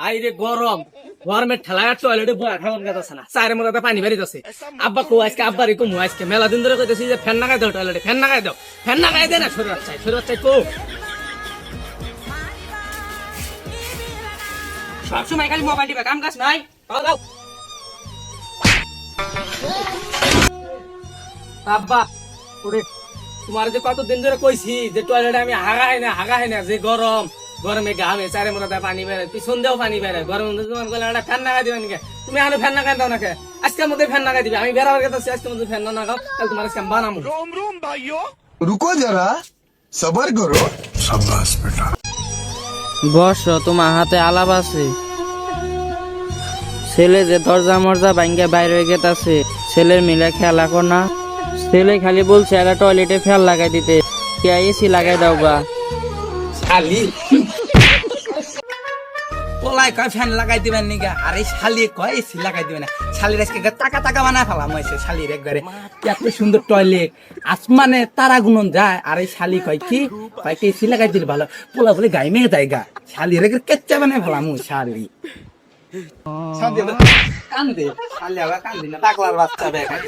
আইরে গরম গরমে ঠেলায় টয়লেটে বয়া খাওয়ার কথা আছে না চায়ের মধ্যে পানি বেরিয়ে যাচ্ছে আব্বা কো আজকে আব্বারই কমু আজকে মেলা দিন ধরে কইতেছি যে ফ্যান লাগাই দাও টয়লেটে ফ্যান লাগাই দাও ফ্যান লাগাই দে না শরীর চাই কো সবসময় খালি মোবাইল টিপা কাম কাজ নাই পাও দাও আব্বা ওরে তোমার যে কতদিন ধরে কইছি যে টয়লেটে আমি হাগাই না যে গরম গরমে ঘামে চারে মধ্যে পানি বেড়ে পিছন দেও পানি বেড়ে গরম তোমার গলে একটা ফ্যান লাগাই দিবেন কে তুমি আরো ফ্যান লাগাই দাও নাকি আজকের মধ্যে ফ্যান লাগাই দিবে আমি বেড়াবার কথা আজকের মধ্যে ফ্যান না লাগাও তাহলে তোমার আজকে আমি বানাবো रुको जरा सबर करो शाबाश बेटा বস তোমার হাতে আলাপ আছে ছেলে যে দরজা মরজা ভাঙ্গে বাইরে হয়ে গেছে ছেলের মিলে খেলা কর না ছেলে খালি বলছে একটা টয়লেটে ফ্যান লাগাই দিতে কে এসি লাগাই দাও গা শালি পোলাই কয় ফ্যান লাগাই দিবেন নিগা আরে শালি কয় এসি লাগাই দিবেন না শালির আজকে টাকা টাকা বানায় ফেলাম হয়েছে শালির একবারে এত সুন্দর টয়লেট আসমানে তারা গুনন যায় আরে শালি কয় কি এসি লাগাই দিলে ভালো পোলা বলে গাই মেয়ে যায় গা শালির একবার কেচ্চা বানায় ফেলাম শালি কান্দে শালি আবার কান্দি না টাকলার বাচ্চা বেগায়